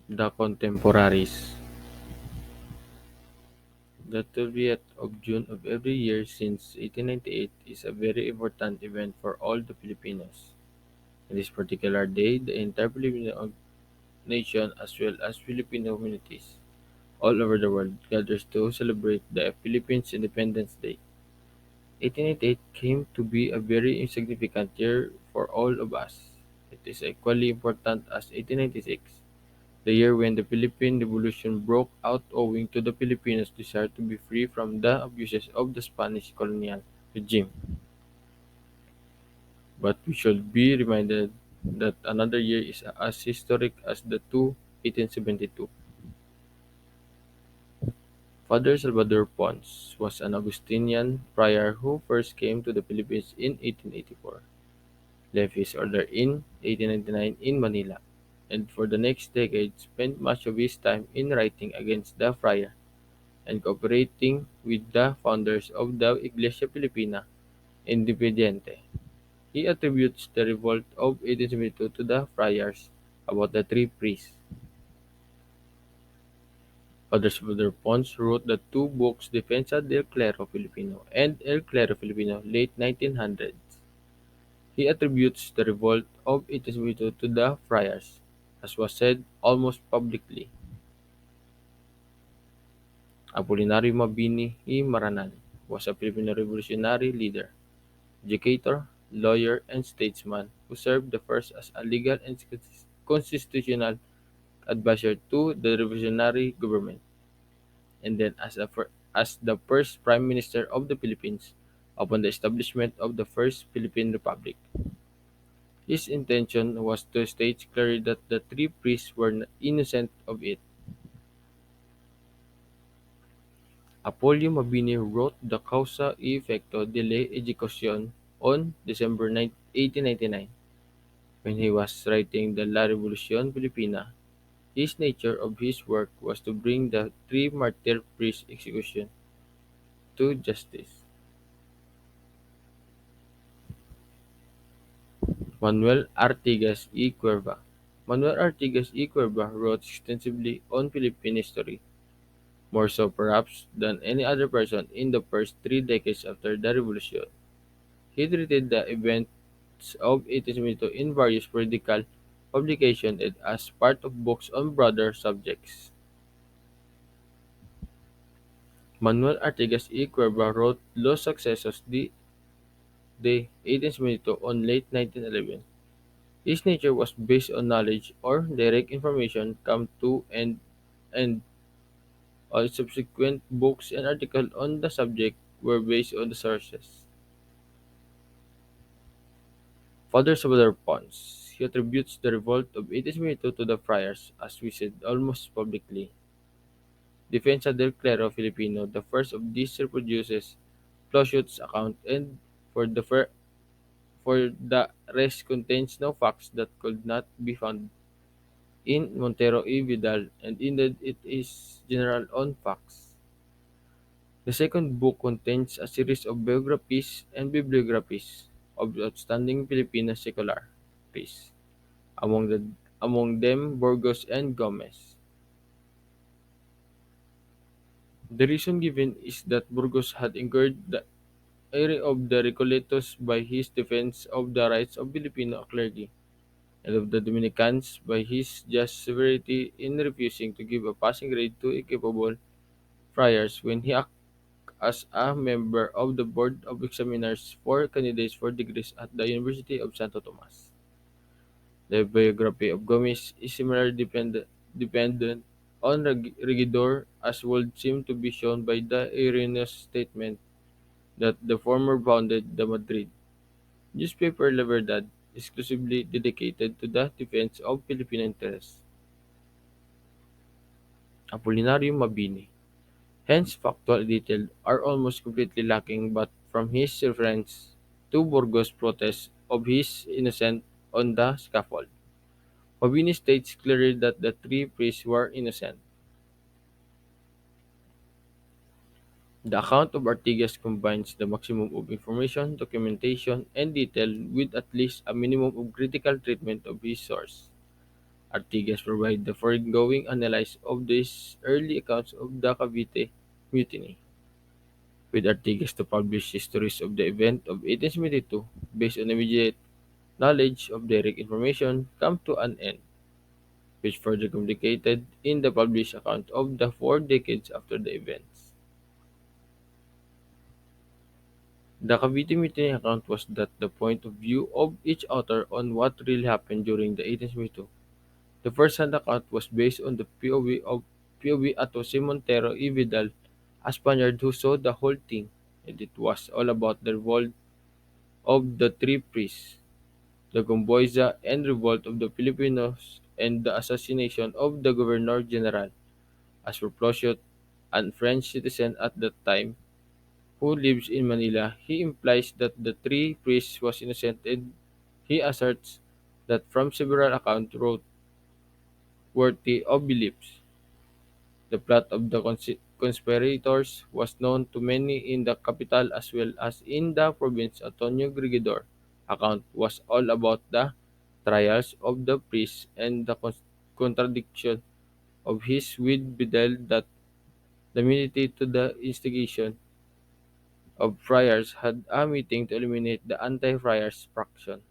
The Contemporaries. The 30th of June of every year since 1898 is a very important event for all the Filipinos. On this particular day, the entire Filipino nation as well as Filipino communities all over the world gathers to celebrate the Philippines Independence Day. 1888 came to be a very insignificant year for all of us. It is equally important as 1896, the year when the Philippine Revolution broke out owing to the Filipinos' desire to be free from the abuses of the Spanish colonial regime. But we should be reminded that another year is as historic as the two 1872. Father Salvador Pons was an Augustinian friar who first came to the Philippines in 1884, left his order in 1899 in Manila, and for the next decade spent much of his time in writing against the friar and cooperating with the founders of the Iglesia Filipina Independiente. He attributes the revolt of 1872 to the friars about the three priests. Father Salvador Pons wrote the two books Defensa del Clero Filipino and El Clero Filipino late 1900s. He attributes the revolt of 1872 to the friars, as was said almost publicly. Apolinario Mabini y Maranan was a Filipino revolutionary leader, educator, lawyer, and statesman who served the first as a legal and constitutional advisor to the revolutionary government, and then as the first Prime Minister of the Philippines upon the establishment of the First Philippine Republic. His intention was to state clearly that the three priests were innocent of it. Apolio Mabini wrote the Causa y Efecto de la Ejecución on December 1899. When he was writing the La Revolución Filipina, his nature of his work was to bring the three martyr priests' execution to justice. Manuel Artigas y Cuerva. Manuel Artigas y Cuerva wrote extensively on Philippine history, more so perhaps than any other person in the first 3 decades after the Revolution. He treated the events of 1872 in various periodical publications and as part of books on broader subjects. Manuel Artigas y Cuerva wrote Los Sucesos de 1872 on late 1911. His nature was based on knowledge or direct information come to and all subsequent books and articles on the subject were based on the sources. Father Salvador Pons. He attributes the revolt of 1872 to the friars, as we said almost publicly. Defensa del Clero Filipino, the first of these reproduces Plauchut's account, and for the for the rest contains no facts that could not be found in Montero y Vidal, and indeed it is general on facts. The second book contains a series of biographies and bibliographies of outstanding Filipino secular priests, among them Burgos and Gomez. The reason given is that Burgos had incurred the ire of the Recoletos by his defense of the rights of Filipino clergy, and of the Dominicans by his just severity in refusing to give a passing grade to incapable friars when he acted as a member of the Board of Examiners for candidates for degrees at the University of Santo Tomas. The biography of Gomez is similarly dependent on Regidor, as would seem to be shown by the erroneous statement that the former founded the Madrid newspaper La Verdad, exclusively dedicated to the defense of Filipino interests. Apolinario Mabini. Hence factual details are almost completely lacking, but from his reference to Burgos' protest of his innocence on the scaffold, Mabini states clearly that the three priests were innocent. The account of Artigas combines the maximum of information, documentation, and detail with at least a minimum of critical treatment of his source. Artigas provide the foregoing analysis of these early accounts of the Cavite Mutiny, with Artigas to publish histories of the event of 1872 based on immediate knowledge of direct information come to an end, which further complicated in the published account of the 4 decades after the events. The Cavite Mutiny account was that the point of view of each author on what really happened during the 1872. The first-hand account was based on the POV Ato Montero y Vidal, a Spaniard who saw the whole thing, and it was all about the revolt of the three priests, the Gomboiza and revolt of the Filipinos, and the assassination of the Governor-General. As for Plosiot, a French citizen at that time, who lives in Manila, he implies that the three priests was innocent and he asserts that from several accounts wrote worthy of beliefs. The plot of the conspirators was known to many in the capital as well as in the province. Antonio Grigidor account was all about the trials of the priests and the contradiction of his with Bidel that the immunity to the instigation of friars had a meeting to eliminate the anti-friars faction.